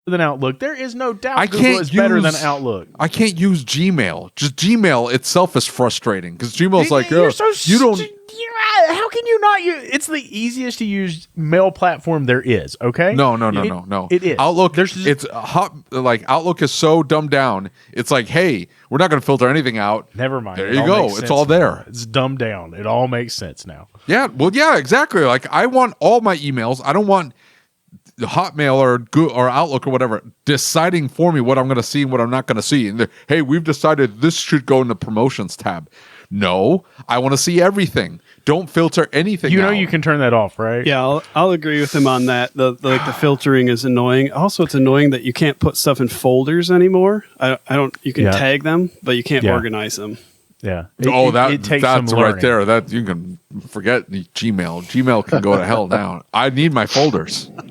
than Outlook. There is no doubt I Google can't is better than Outlook. I can't use Gmail. Just Gmail itself is frustrating because Gmail's like, You're you don't. How can you not use? It's the easiest to use mail platform there is. Okay. No. It is. Outlook. It's hot. Like Outlook is so dumbed down. It's like, hey, we're not going to filter anything out. Never mind. There you go. It's all there. It's dumbed down. It all makes sense now. Yeah. Well, yeah, exactly. Like I want all my emails. I don't want Hotmail or Outlook or whatever deciding for me what I'm going to see and what I'm not going to see. And hey, we've decided this should go in the promotions tab. No, I want to see everything. Don't filter anything. You know, out. You can turn that off, right? Yeah, I'll agree with him on that. The filtering is annoying. Also, it's annoying that you can't put stuff in folders anymore. I don't. You can tag them, but you can't organize them. Yeah. It takes that's right there. That you can forget Gmail. Gmail can go to hell now. I need my folders. All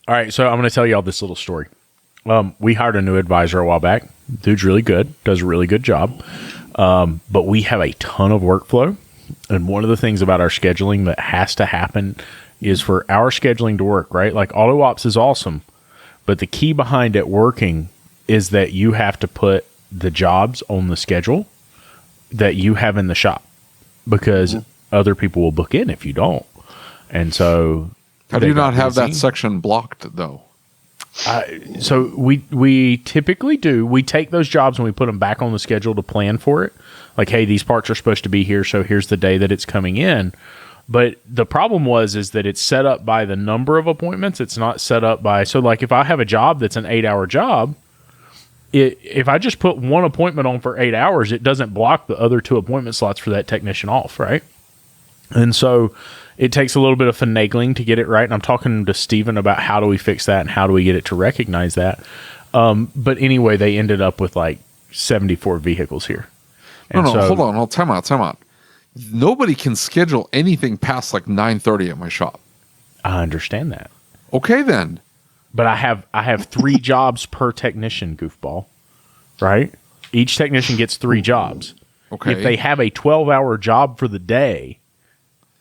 right, so I'm going to tell you all this little story. We hired a new advisor a while back. Dude's really good. Does a really good job. But we have a ton of workflow. And one of the things about our scheduling that has to happen is for our scheduling to work, right? Like auto ops is awesome. But the key behind it working is that you have to put the jobs on the schedule that you have in the shop because other people will book in if you don't. And so how do you not have that section blocked though? So we typically do. We take those jobs and we put them back on the schedule to plan for it. Like, hey, these parts are supposed to be here, so here's the day that it's coming in. But the problem is that it's set up by the number of appointments. It's not set up by, so like if I have a job that's an 8-hour job, if I just put one appointment on for 8 hours, it doesn't block the other 2 appointment slots for that technician off, right? And so it takes a little bit of finagling to get it right. And I'm talking to Steven about how do we fix that and how do we get it to recognize that. But anyway, they ended up with like 74 vehicles here. And hold on. Time out. Nobody can schedule anything past like 9:30 at my shop. I understand that. Okay, then. But I have 3 jobs per technician, goofball, right? Each technician gets 3 jobs. Okay. If they have a 12-hour job for the day,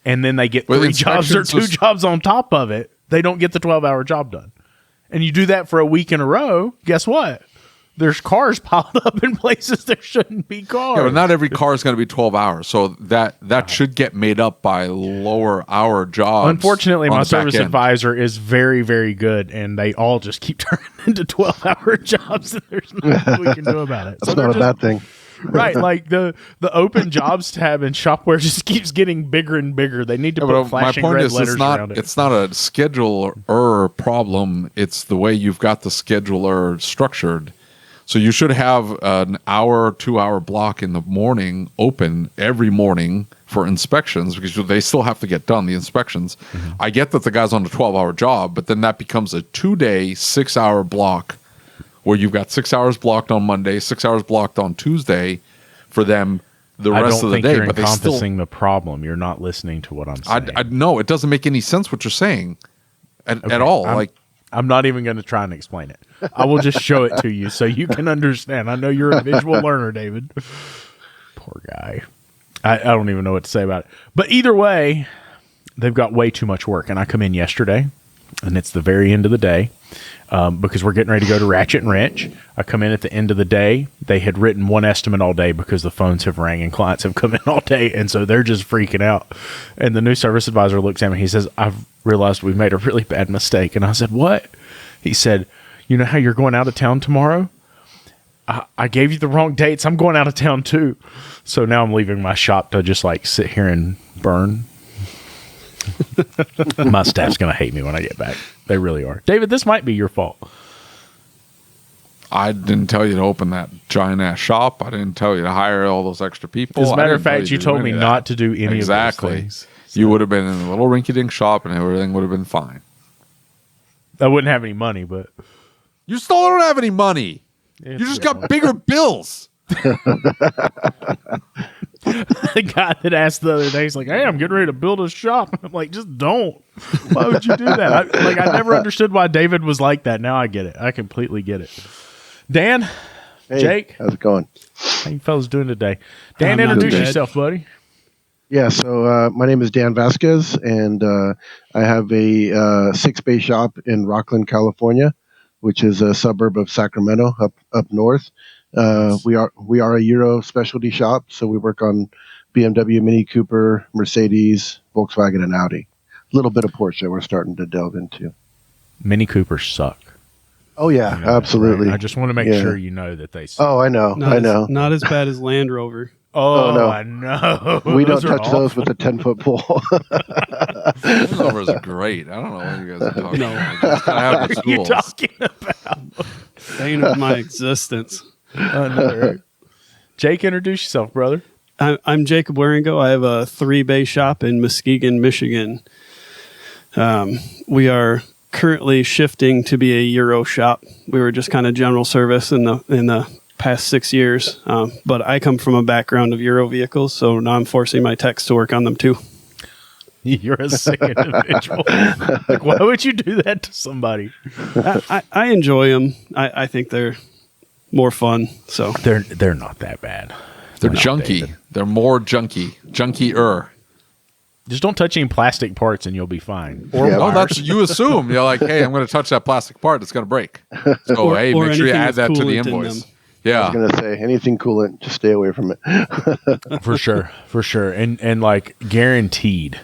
and then they get 3 jobs or 2 jobs on top of it, they don't get the 12-hour job done. And you do that for a week in a row, guess what? There's cars piled up in places there shouldn't be cars. Yeah, but not every car is going to be 12 hours. So that should get made up by lower hour jobs. Unfortunately, my service advisor is very, very good, and they all just keep turning into 12-hour jobs, and there's nothing we can do about it. That's not a bad thing. Right, like the open jobs tab in Shop-Ware just keeps getting bigger and bigger. They need to put flashing red letters around it. It's not a scheduler problem. It's the way you've got the scheduler structured. So you should have an hour, 2-hour block in the morning open every morning for inspections because they still have to get done, the inspections. Mm-hmm. I get that the guy's on a 12-hour job, but then that becomes a 2-day, 6-hour block where you've got 6 hours blocked on Monday, 6 hours blocked on Tuesday for them the rest of the day. You're encompassing the problem. You're not listening to what I'm saying. No, it doesn't make any sense what you're saying at all. I'm not even going to try and explain it. I will just show it to you so you can understand. I know you're a visual learner, David. Poor guy. I don't even know what to say about it. But either way, they've got way too much work. And I come in yesterday, and it's the very end of the day because we're getting ready to go to Ratchet and Wrench. I come in at the end of the day. They had written one estimate all day because the phones have rang and clients have come in all day. And so they're just freaking out. And the new service advisor looks at me. He says, I've realized we've made a really bad mistake. And I said, what? He said, you know how you're going out of town tomorrow? I gave you the wrong dates. I'm going out of town too. So now I'm leaving my shop to just like sit here and burn. My staff's going to hate me when I get back. They really are. David, this might be your fault. I didn't tell you to open that giant ass shop. I didn't tell you to hire all those extra people. As a matter of fact, you told me not to do any of those things. So. You would have been in a little rinky-dink shop and everything would have been fine. I wouldn't have any money, but... You still don't have any money. You just got bigger bills. The guy that asked the other day, he's like, hey, I'm getting ready to build a shop. I'm like, just don't. Why would you do that? I never understood why David was like that. Now I get it. I completely get it. Dan, hey, Jake. How's it going? How you fellas doing today? Dan, introduce yourself, buddy. Yeah, so my name is Dan Vasquez, and I have a 6-bay shop in Rockland, California, which is a suburb of Sacramento, up north. Nice. We are a Euro specialty shop, so we work on BMW, Mini Cooper, Mercedes, Volkswagen, and Audi. A little bit of Porsche we're starting to delve into. Mini Coopers suck. Oh yeah, You know, absolutely. Right? I just want to make sure you know that they suck. Oh, I know. Not as bad as Land Rover. Oh, no. I know. We don't touch those with a 10-foot pole. Land Rover is great. I don't know what you guys are talking about. Just gotta have the What are you tools. talking about? Bane of my existence. I know, right? Jake, introduce yourself, brother. I'm Jacob Wierengo. I have a 3-bay shop in Muskegon, Michigan. We are currently shifting to be a Euro shop. We were just kind of general service in the past 6 years, but I come from a background of Euro vehicles, so now I'm forcing my techs to work on them too. You're a sick individual. Like, why would you do that to somebody? I enjoy them. I think they're more fun. So They're not that bad. They're not, junky. David. They're more junkier. Just don't touch any plastic parts and you'll be fine. Or Yeah. Oh, wires. that's you assume. You're like, hey, I'm going to touch that plastic part. It's going to break. So, hey, or make sure you anything add with that to the coolant in invoice. them. I Yeah. was going to say, anything coolant, just stay away from it. For sure. And like guaranteed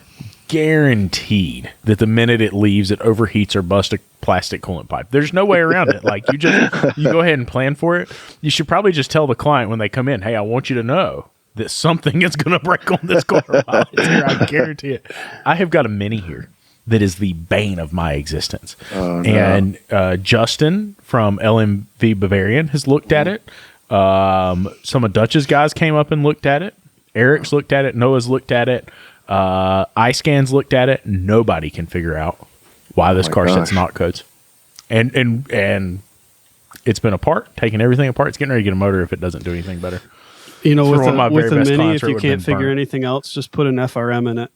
that the minute it leaves, it overheats or busts a plastic coolant pipe. There's no way around it. Like you go ahead and plan for it. You should probably just tell the client when they come in, hey, I want you to know that something is going to break on this car while it's here. I guarantee it. I have got a Mini here that is the bane of my existence. Oh, no. And Justin from LMV Bavarian has looked at it. Some of Dutch's guys came up and looked at it. Eric's looked at it. Noah's looked at it. iScan's looked at it. Nobody can figure out why this car set's not codes. And it's been apart, taking everything apart. It's getting ready to get a motor if it doesn't do anything better. You know, For with one of my with very a best Mini, clients, if it you would've can't been figure burnt. anything else, just put an FRM in it.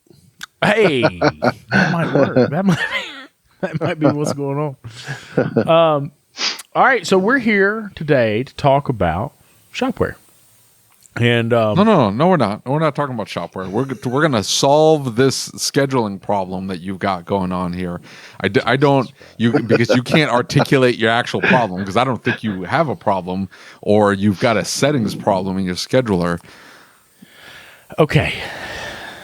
Hey, that might work. That might be what's going on. All right, so we're here today to talk about Shop-Ware. And No, we're not. We're not talking about Shop-Ware. We're going to solve this scheduling problem that you've got going on here. I don't because you can't articulate your actual problem, because I don't think you have a problem, or you've got a settings problem in your scheduler. okay,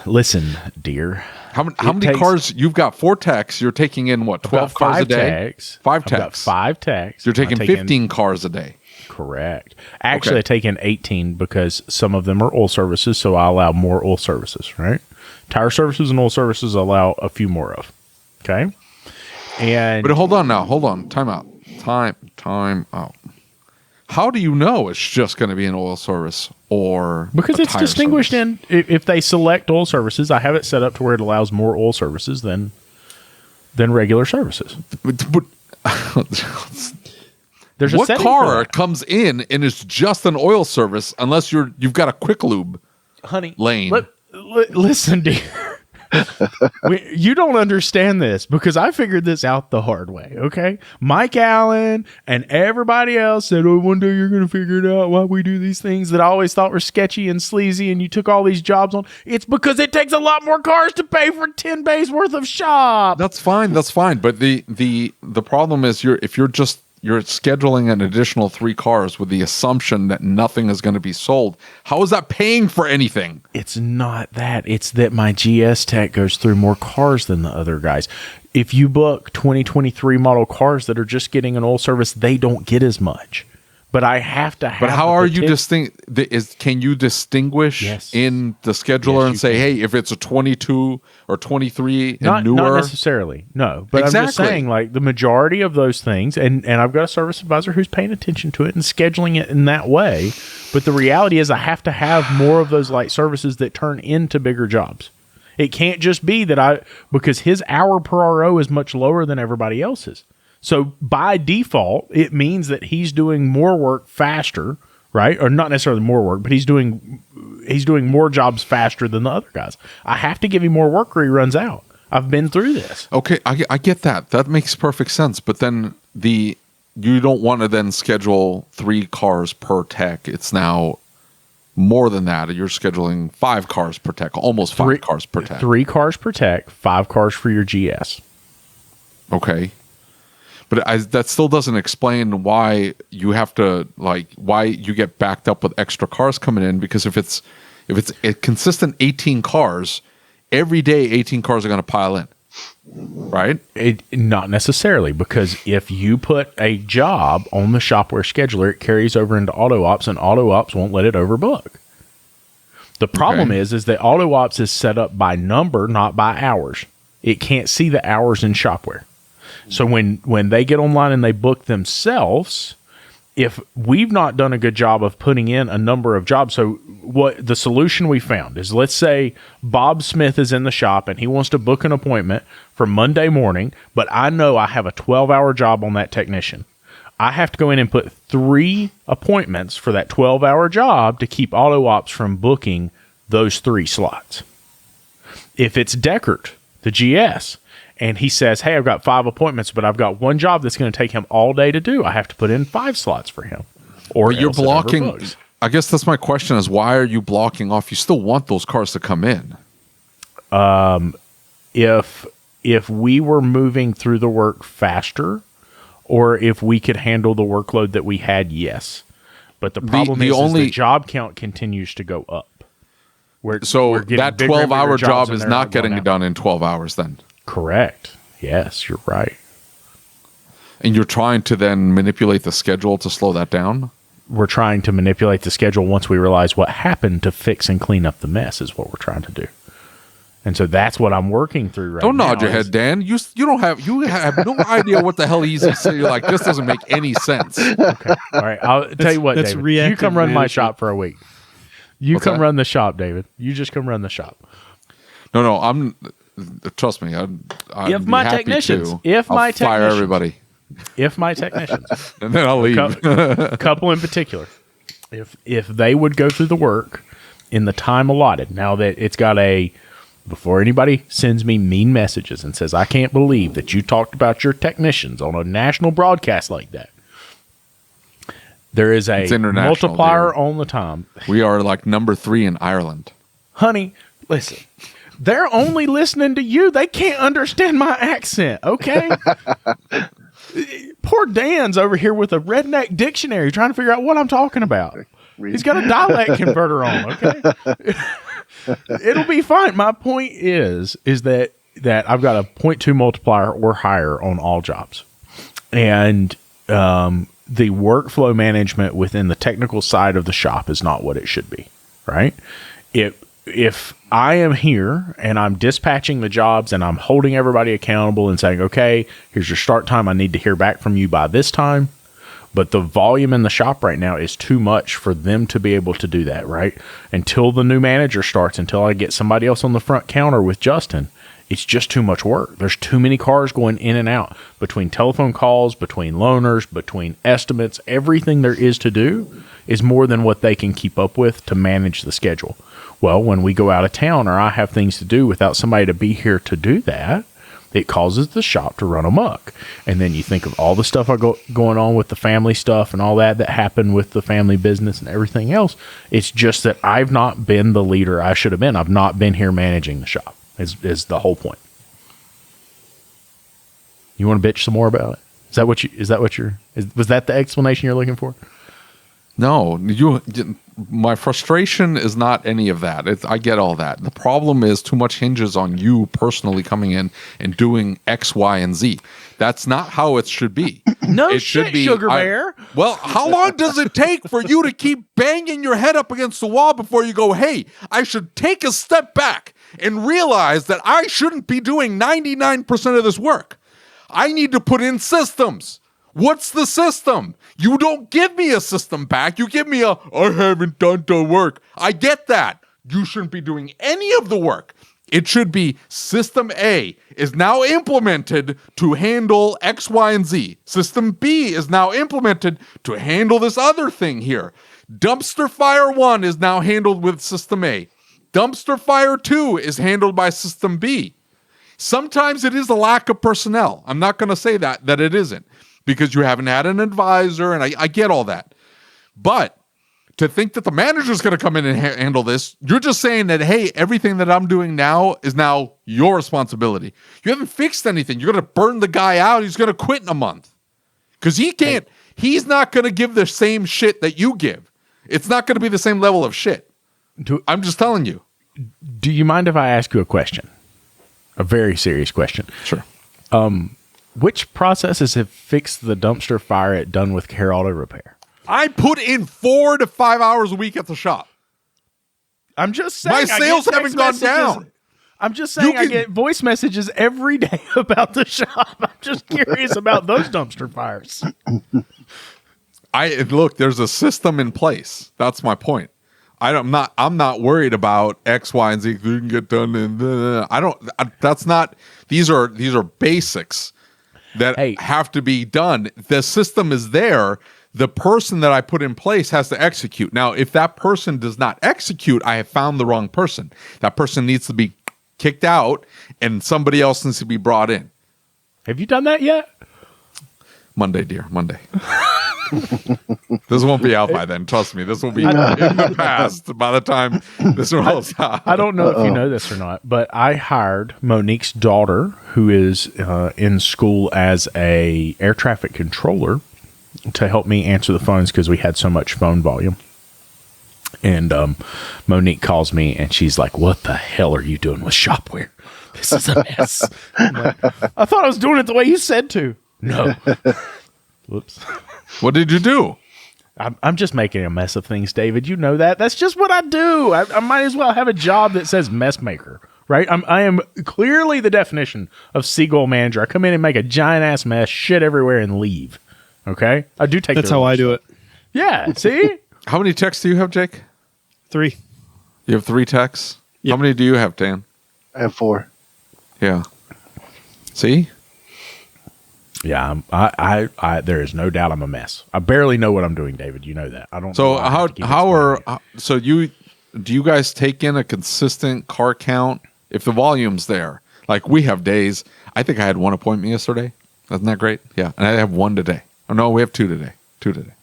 listen, dear. How many takes- cars? You've got 4 techs. You're taking in what, 12 About cars a 5 day? techs. 5 I've got techs. 5 techs. You're taking I'm 15 cars a day. Correct. Actually, Okay. I take in 18 because some of them are oil services, so I allow more oil services, right? Tire services and oil services I allow a few more of. Okay? And But hold on now. Hold on. Time out. Time out. How do you know it's just going to be an oil service or because a it's tire distinguished service? if they select oil services, I have it set up to where it allows more oil services than regular services. There's a What setting for car that. comes in and it's just an oil service unless you've got a quick lube Honey, lane? Listen, dear. You don't understand this because I figured this out the hard way, okay? Mike Allen and everybody else said, oh, one day you're going to figure it out why we do these things that I always thought were sketchy and sleazy, and you took all these jobs on. It's because it takes a lot more cars to pay for 10 bays worth of shop. That's fine. But the problem is you're scheduling an additional 3 cars with the assumption that nothing is going to be sold. How is that paying for anything? It's not that. It's that my GS Tech goes through more cars than the other guys. If you book 2023 model cars that are just getting an oil service, they don't get as much. But I have to have. But how the are you partic- can you distinguish Yes. in the scheduler Yes, and you say, can. hey, if it's a 22 or 23 and Not newer? necessarily, no. But I'm just Exactly. saying, like, the majority of those things, and I've got a service advisor who's paying attention to it and scheduling it in that way. But the reality is I have to have more of those light services that turn into bigger jobs. It can't just be that because his hour per RO is much lower than everybody else's. So by default, it means that he's doing more work faster, right? Or not necessarily more work, but he's doing more jobs faster than the other guys. I have to give him more work or he runs out. I've been through this. Okay, I get that. That makes perfect sense. But then you don't want to then schedule 3 cars per tech. It's now more than that. You're scheduling 5 cars per tech, almost 5 cars per tech. 3 cars per tech, 5 cars for your GS. Okay. But that still doesn't explain why you have to, like, why you get backed up with extra cars coming in, because if it's a consistent 18 cars, every day 18 cars are going to pile in. Right? Not necessarily, because if you put a job on the Shop-Ware scheduler, it carries over into AutoOps, and AutoOps won't let it overbook. The problem is that AutoOps is set up by number, not by hours. It can't see the hours in Shop-Ware. So when they get online and they book themselves, if we've not done a good job of putting in a number of jobs, so what the solution we found is, let's say Bob Smith is in the shop and he wants to book an appointment for Monday morning, but I know I have a 12-hour job on that technician. I have to go in and put 3 appointments for that 12-hour job to keep AutoOps from booking those 3 slots. If it's Deckert, the GS, and he says, hey, I've got 5 appointments, but I've got 1 job that's going to take him all day to do, I have to put in 5 slots for him. Or you're blocking. I guess that's my question, is why are you blocking off? You still want those cars to come in. If we were moving through the work faster, or if we could handle the workload that we had, yes. But the problem is the job count continues to go up. So that 12-hour job is not getting it done in 12 hours then? Correct. Yes, you're right. And you're trying to then manipulate the schedule to slow that down? We're trying to manipulate the schedule once we realize what happened to fix and clean up the mess is what we're trying to do. And so that's what I'm working through right now. Don't nod your head, Dan. You have no idea what the hell he's saying. You're like, this doesn't make any sense. Okay. All right. I'll tell you what, David. You come run my shop for a week. Run the shop, David. You just come run the shop. No, trust me. If my technicians fire everybody. If my technicians, and then I'll leave. A couple in particular, if they would go through the work in the time allotted, now that it's got before anybody sends me mean messages and says, I can't believe that you talked about your technicians on a national broadcast like that. There is a multiplier on the time. We are like number 3 in Ireland. Honey, listen. They're only listening to you. They can't understand my accent, okay? Poor Dan's over here with a redneck dictionary trying to figure out what I'm talking about. He's got a dialect converter on, okay? It'll be fine. My point is that I've got a 0.2 multiplier or higher on all jobs. And the workflow management within the technical side of the shop is not what it should be, right? If I am here and I'm dispatching the jobs and I'm holding everybody accountable and saying, okay, here's your start time, I need to hear back from you by this time. But the volume in the shop right now is too much for them to be able to do that, right? Until the new manager starts, until I get somebody else on the front counter with Justin, it's just too much work. There's too many cars going in and out between telephone calls, between loaners, between estimates. Everything there is to do is more than what they can keep up with to manage the schedule. Well, when we go out of town or I have things to do without somebody to be here to do that, it causes the shop to run amok. And then you think of all the stuff going on with the family stuff and all that happened with the family business and everything else. It's just that I've not been the leader I should have been. I've not been here managing the shop is the whole point. You want to bitch some more about it? Was that the explanation you're looking for? No, my frustration is not any of that. I get all that. The problem is too much hinges on you personally coming in and doing X, Y, and Z. That's not how it should be. No it shit, should be, Sugar Bear. Well, how long does it take for you to keep banging your head up against the wall before you go, hey, I should take a step back and realize that I shouldn't be doing 99% of this work. I need to put in systems. What's the system? You don't give me a system back. You give me I haven't done the work. I get that. You shouldn't be doing any of the work. It should be System A is now implemented to handle X, Y, and Z. System B is now implemented to handle this other thing here. Dumpster Fire 1 is now handled with System A. Dumpster Fire 2 is handled by System B. Sometimes it is a lack of personnel. I'm not going to say that it isn't, because you haven't had an advisor, and I get all that. But to think that the manager's going to come in and handle this. You're just saying that, hey, everything that I'm doing now is now your responsibility. You haven't fixed anything. You're going to burn the guy out. He's going to quit in a month because he can't. He's not going to give the same shit that you give. It's not going to be the same level of shit. I'm just telling you. Do you mind if I ask you a question? A very serious question. Sure. Which processes have fixed the dumpster fire at Done with Care Auto Repair? I put in 4 to 5 hours a week at the shop. I'm just saying. My sales haven't gone down. I'm just saying I get voice messages every day about the shop. I'm just curious about those dumpster fires. Look, there's a system in place. That's my point. I'm not worried about X, Y, and Z. You can get done these are basics that have to be done. The system is there. The person that I put in place has to execute. Now, if that person does not execute, I have found the wrong person. That person needs to be kicked out and somebody else needs to be brought in. Have you done that yet? Monday, dear. Monday. This won't be out by then. Trust me. This will be in the past by the time this rolls out. I don't know if you know this or not, but I hired Monique's daughter, who is in school as a air traffic controller, to help me answer the phones because we had so much phone volume. And Monique calls me and she's like, "What the hell are you doing with Shop-Ware? This is a mess." I'm like, I thought I was doing it the way you said to. No. Whoops. What did you do? I'm just making a mess of things, David. You know that. That's just what I do. I might as well have a job that says mess maker, right? I am clearly the definition of seagull manager. I come in and make a giant ass mess, shit everywhere, and leave. Okay? I do take That's how I do it. Yeah, see? How many techs do you have, Jake? 3. You have 3 techs? Yep. How many do you have, Dan? I have 4. Yeah. See? Yeah, I there is no doubt I'm a mess. I barely know what I'm doing, David. You know that. I don't. So do you guys take in a consistent car count if the volume's there? Like we have days. I think I had 1 appointment yesterday. Isn't that great? Yeah, and I have 1 today. Oh no, we have 2 today. 2 today.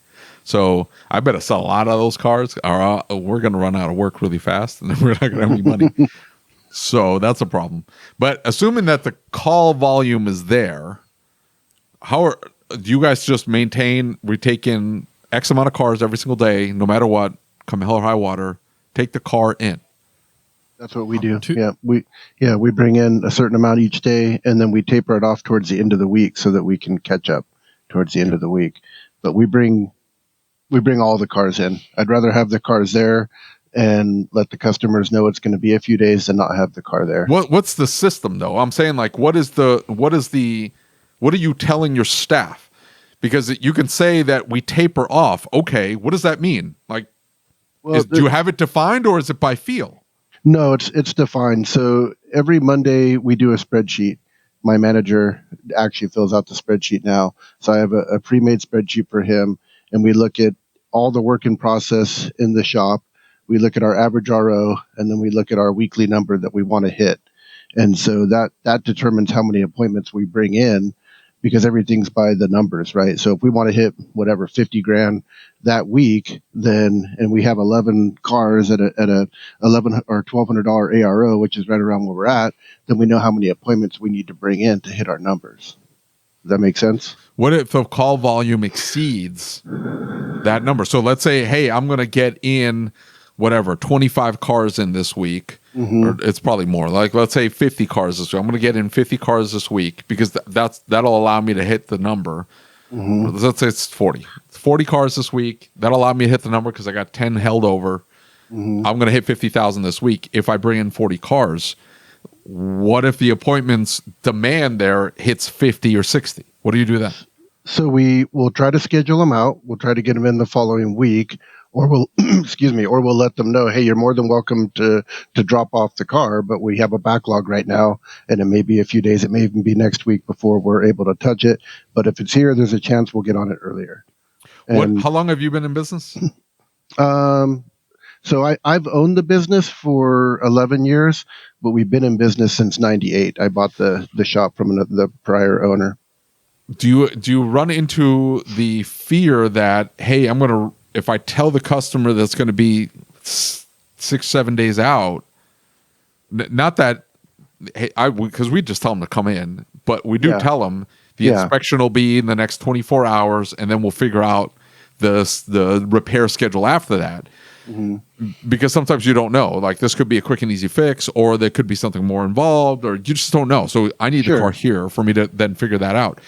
So I better sell a lot of those cars, or we're going to run out of work really fast, and then we're not going to have any money. So that's a problem. But assuming that the call volume is there, do you guys just maintain? We take in X amount of cars every single day, no matter what, come hell or high water. Take the car in. That's what we do. We bring in a certain amount each day, and then we taper it off towards the end of the week so that we can catch up towards the end of the week. But we bring all the cars in. I'd rather have the cars there and let the customers know it's going to be a few days than not have the car there. What's the system though? I'm saying like what are you telling your staff? Because you can say that we taper off. Okay, what does that mean? Like, do you have it defined or is it by feel? No, it's defined. So every Monday we do a spreadsheet. My manager actually fills out the spreadsheet now. So I have a pre-made spreadsheet for him, and we look at all the work in process in the shop. We look at our average RO, and then we look at our weekly number that we want to hit. And so that determines how many appointments we bring in, because everything's by the numbers, right? So if we want to hit whatever 50 grand that week, and we have 11 cars at a $1,100 or $1,200 ARO, which is right around where we're at, then we know how many appointments we need to bring in to hit our numbers. Does that make sense? What if the call volume exceeds that number? So let's say, hey, I'm going to get in 25 cars in this week. Mm-hmm. Or it's probably more. Like let's say 50 cars this week. I'm going to get in 50 cars this week because that'll allow me to hit the number. Mm-hmm. Let's say it's 40. 40 cars this week. That'll allow me to hit the number because I got 10 held over. Mm-hmm. I'm going to hit 50,000 this week if I bring in 40 cars. What if the appointments demand there hits 50 or 60? What do you do then? So we will try to schedule them out. We'll try to get them in the following week. Or we'll, or we'll let them know, hey, you're more than welcome to drop off the car, but we have a backlog right now, and it may be a few days. It may even be next week before we're able to touch it. But if it's here, there's a chance we'll get on it earlier. How long have you been in business? So I've owned the business for 11 years, but we've been in business since 98. I bought the shop from the prior owner. Do you run into the fear that, hey, I'm going to if I tell the customer that's going to be 6-7 days out, not that, hey, because we just tell them to come in, but we do tell them the inspection will be in the next 24 hours, and then we'll figure out the repair schedule after that. Because sometimes you don't know. Like, this could be a quick and easy fix, or there could be something more involved, or you just don't know. So I need the car here for me to then figure that out.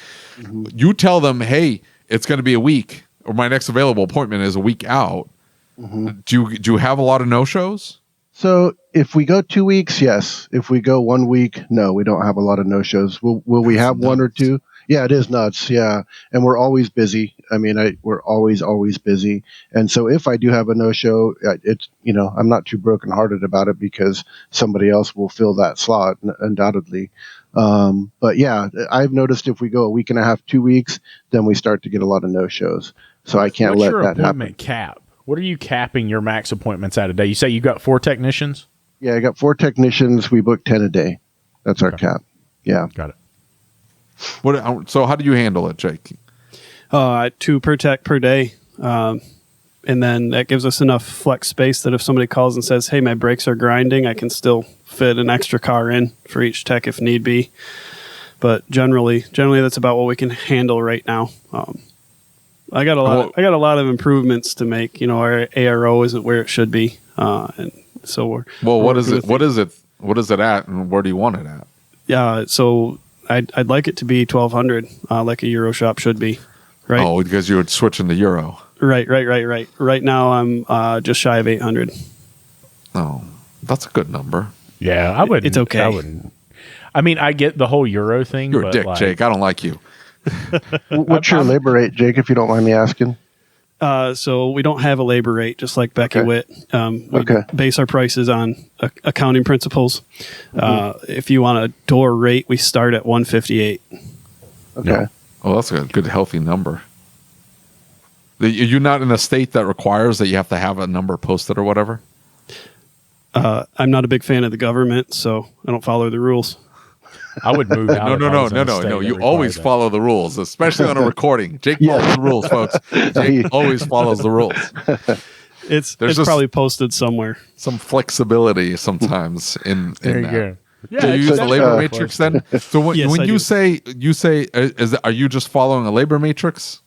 You tell them, hey, it's going to be a week, or my next available appointment is a week out. Do you have a lot of no-shows? So if we go 2 weeks, yes. If we go 1 week, no, we don't have a lot of no-shows. Will we have nuts. 1 or 2? Yeah, it is nuts. Yeah. And we're always busy. I mean, we're always busy. And so if I do have a no-show, it's, I'm not too brokenhearted about it because somebody else will fill that slot undoubtedly. But yeah, I've noticed if we go a week and a half, 2 weeks, then we start to get a lot of no-shows. So I can't let that happen. Cap? What are you capping your max appointments at a day? You say you got 4 technicians? Yeah, I got 4 technicians. We book 10 a day. That's our cap. Yeah. Got it. So how do you handle it, Jake? 2 per tech per day. And then that gives us enough flex space that if somebody calls and says, hey, my brakes are grinding, I can still fit an extra car in for each tech if need be. But generally that's about what we can handle right now. I got a lot of improvements to make. Our ARO isn't where it should be. And so we're what is it? What is it at, and where do you want it at? Yeah, so I'd like it to be 1,200, like a Euro shop should be, right? Oh, because you would switch in the Euro. Right. Right now I'm just shy of 800. Oh, that's a good number. Yeah, I wouldn't. It's okay. I wouldn't. I mean, I get the whole Euro thing. You're a dick, Jake. I don't like you. What's your labor rate, Jake, if you don't mind me asking? So we don't have a labor rate, just like Becky Witt. We base our prices on accounting principles. If you want a door rate, we start at $158. Okay. Yeah. Oh, that's a good, healthy number. You're not in a state that requires that you have to have a number posted or whatever? I'm not a big fan of the government, so I don't follow the rules. I would move out. No. You always follow the rules, especially on a recording. Jake follows the rules, folks. Jake always follows the rules. It's probably posted somewhere. Some flexibility sometimes in there you that. go. Yeah, do you use the labor matrix then? So when you say, are you just following a labor matrix?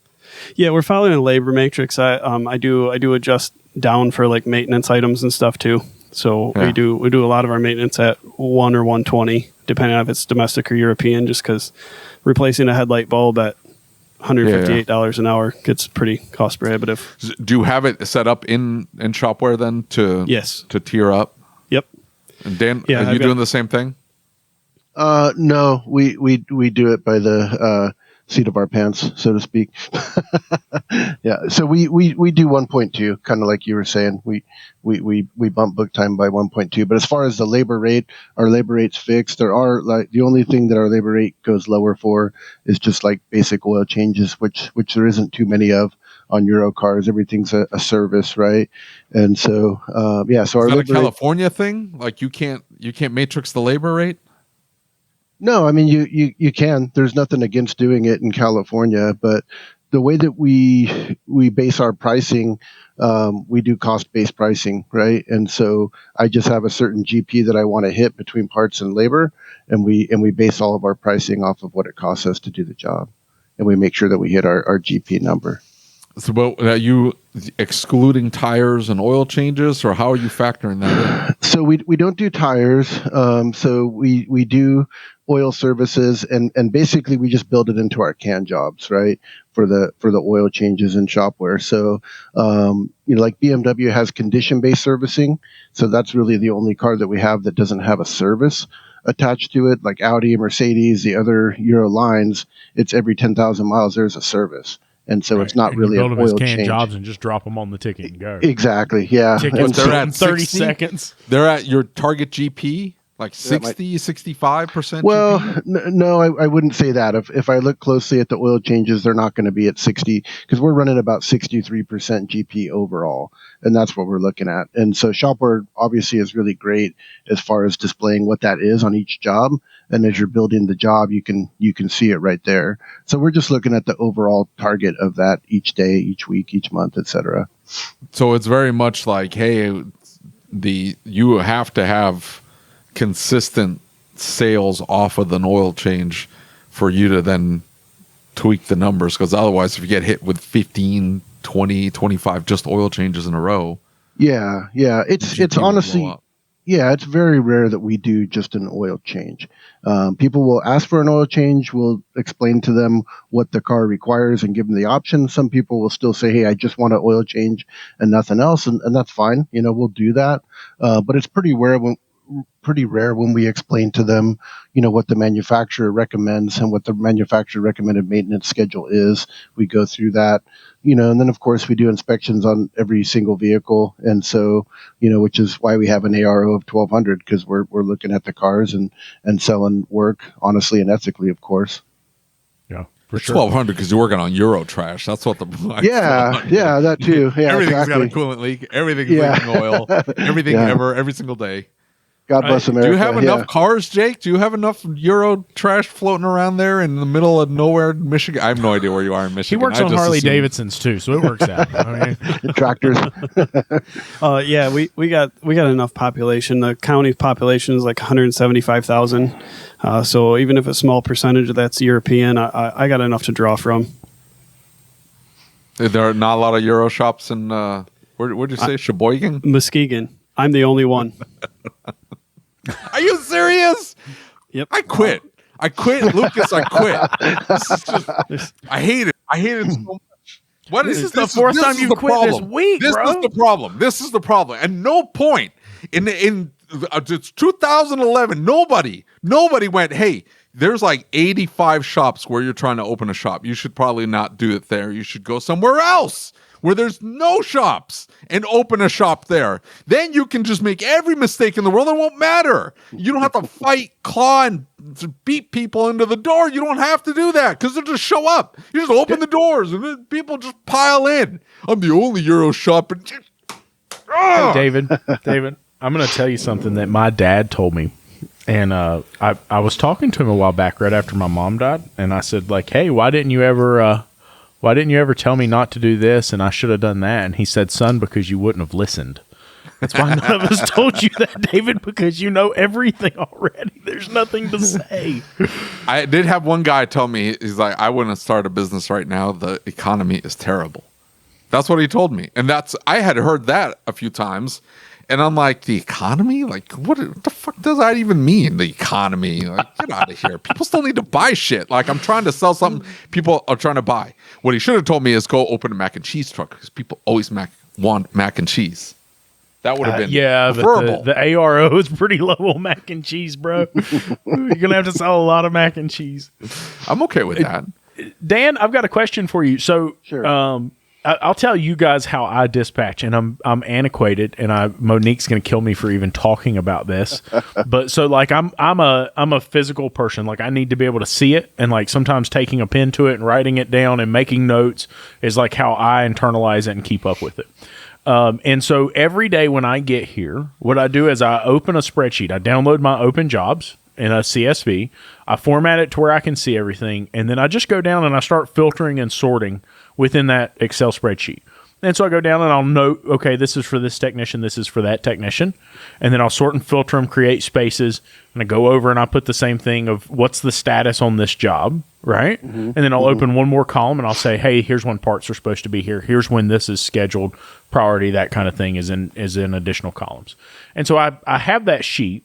Yeah, we're following a labor matrix. I do adjust down for like maintenance items and stuff too. So we do a lot of our maintenance at 1 or 120, depending on if it's domestic or European, just because replacing a headlight bulb at $158 an hour gets pretty cost prohibitive. Do you have it set up in Shop-Ware then to tier up? Yep. And Dan, are you doing the same thing? No, we do it by the seat of our pants, so to speak. Yeah. So we do 1.2, kind of like you were saying. We bump book time by 1.2. But as far as the labor rate, our labor rate's fixed. There are the only thing that our labor rate goes lower for is just like basic oil changes, which there isn't too many of on Euro cars. Everything's a service, right? And so so our is that labor a California thing? Like you can't matrix the labor rate? No, I mean you can. There's nothing against doing it in California, but the way that we base our pricing, we do cost-based pricing, right? And so I just have a certain GP that I want to hit between parts and labor, and we base all of our pricing off of what it costs us to do the job, and we make sure that we hit our GP number. So, but are you excluding tires and oil changes, or how are you factoring that in? So we don't do tires. So we do oil services, and basically we just build it into our can jobs, right? For the oil changes in Shop-Ware. So like BMW has condition-based servicing, so that's really the only car that we have that doesn't have a service attached to it. Like Audi, Mercedes, the other Euro lines, it's every 10,000 miles there's a service. And so it's not really an oil change. Jobs and just drop them on the ticket and go. Exactly, yeah. Tickets they're at 30 seconds. They're at your target GP Like 60, 65% Well, GP? no, I wouldn't say that. If I look closely at the oil changes, they're not going to be at 60 because we're running about 63% GP overall, and that's what we're looking at. And so Shop-Ware obviously is really great as far as displaying what that is on each job. And as you're building the job, you can see it right there. So we're just looking at the overall target of that each day, each week, each month, etc. So it's very much like, hey, you have to have consistent sales off of an oil change for you to then tweak the numbers, because otherwise if you get hit with 15, 20, 25 just oil changes in a row, it's honestly, it's very rare that we do just an oil change. People will ask for an oil change. We'll explain to them what the car requires and give them the option. Some people will still say, hey, I just want an oil change and nothing else, and that's fine. We'll do that, but it's pretty rare when we explain to them, what the manufacturer recommends and what the manufacturer recommended maintenance schedule is. We go through that, and then of course we do inspections on every single vehicle. And so, which is why we have an ARO of 1,200, because we're looking at the cars and selling work honestly and ethically, of course. Yeah. For sure. 1,200 because you're working on Euro trash. That's what the that too. Yeah, everything's exactly. got a coolant leak. Everything's leaking oil. Everything ever, every single day. God bless America. Do you have enough cars, Jake? Do you have enough Euro trash floating around there in the middle of nowhere, Michigan? I have no idea where you are in Michigan. He works on Harley Davidsons too, so it works out. Tractors. We got enough population. The county population is like 175,000. So even if a small percentage of that's European, I got enough to draw from. There are not a lot of Euro shops in where'd you say, Sheboygan? Muskegon. I'm the only one. Are you serious? Yep. I quit, Lucas. I quit. This is just, I hate it. I hate it so much. This is the fourth time you've quit this week, bro. This is the problem. At no point in it's 2011, nobody went, hey, there's like 85 shops where you're trying to open a shop. You should probably not do it there. You should go somewhere else where there's no shops and open a shop there. Then you can just make every mistake in the world. It won't matter. You don't have to fight, claw, and beat people into the door. You don't have to do that because they'll just show up. You just open the doors and then people just pile in. I'm the only Euro shop. Hey, David, I'm going to tell you something that my dad told me. And I was talking to him a while back right after my mom died. And I said, like, hey, why didn't you ever tell me not to do this and I should have done that? And he said, son, because you wouldn't have listened. That's why none of us told you that, David, because you know everything already. There's nothing to say. I did have one guy tell me, he's like, I wouldn't start a business right now. The economy is terrible. That's what he told me. And I had heard that a few times. And I'm like, the economy? Like, what the fuck does that even mean, the economy? Like, get out of here. People still need to buy shit. Like, I'm trying to sell something people are trying to buy. What he should have told me is go open a mac and cheese truck because people always want mac and cheese. That would have been preferable. But the ARO is pretty low on mac and cheese, bro. You're going to have to sell a lot of mac and cheese. I'm okay with that. Dan, I've got a question for you. So, Sure. I'll tell you guys how I dispatch, and I'm antiquated, and Monique's going to kill me for even talking about this. But so like I'm a physical person. Like I need to be able to see it, and like sometimes taking a pen to it and writing it down and making notes is like how I internalize it and keep up with it. And so every day when I get here, what I do is I open a spreadsheet. I download my open jobs in a CSV. I format it to where I can see everything, and then I just go down and I start filtering and sorting within that Excel spreadsheet. And so I go down and I'll note, okay, this is for this technician, this is for that technician. And then I'll sort and filter them, create spaces, and I go over and I put the same thing of what's the status on this job, right? Mm-hmm. And then I'll open one more column and I'll say, hey, here's when parts are supposed to be here. Here's when this is scheduled, priority, that kind of thing is in additional columns. And so I have that sheet.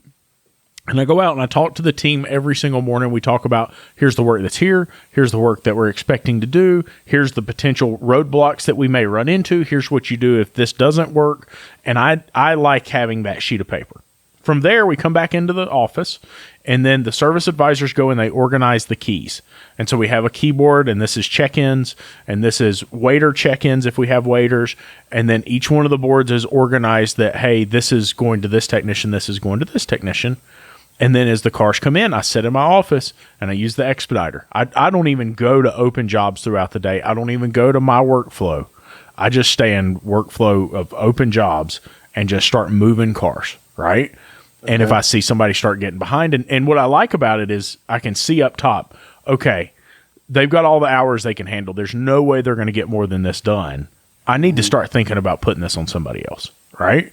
And I go out and I talk to the team every single morning. We talk about here's the work that's here. Here's the work that we're expecting to do. Here's the potential roadblocks that we may run into. Here's what you do if this doesn't work. And I like having that sheet of paper. From there, we come back into the office, and then the service advisors go and they organize the keys. And so we have a keyboard, and this is check-ins, and this is waiter check-ins if we have waiters. And then each one of the boards is organized that, hey, this is going to this technician, this is going to this technician. And then as the cars come in, I sit in my office and I use the expediter. I don't even go to open jobs throughout the day. I don't even go to my workflow. I just stay in workflow of open jobs and just start moving cars, right? Okay. And if I see somebody start getting behind, and what I like about it is I can see up top, okay, they've got all the hours they can handle. There's no way they're going to get more than this done. I need to start thinking about putting this on somebody else, right?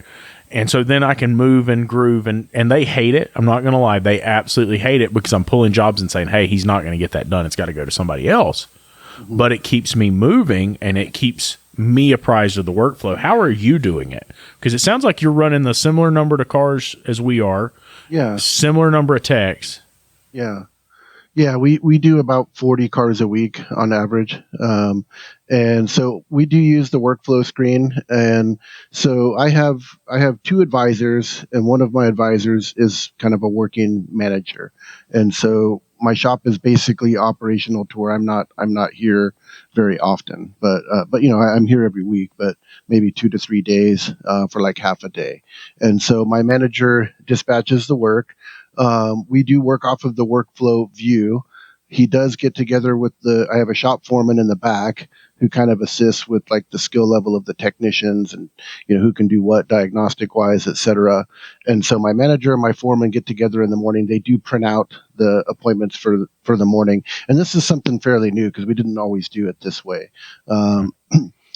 And so then I can move and groove, and they hate it. I'm not going to lie. They absolutely hate it because I'm pulling jobs and saying, hey, he's not going to get that done. It's got to go to somebody else. Mm-hmm. But it keeps me moving, and it keeps me apprised of the workflow. How are you doing it? Because it sounds like you're running the similar number of cars as we are. Yeah. Similar number of techs. Yeah. Yeah, we do about 40 cars a week on average. And so we do use the workflow screen. And so I have 2 advisors, and one of my advisors is kind of a working manager. And so my shop is basically operational to where I'm not here very often, but I'm here every week, but maybe 2 to 3 days for like half a day. And so my manager dispatches the work. We do work off of the workflow view. He does get together with I have a shop foreman in the back who kind of assists with like the skill level of the technicians and, who can do what diagnostic wise, et cetera. And so my manager and my foreman get together in the morning. They do print out the appointments for the morning. And this is something fairly new because we didn't always do it this way.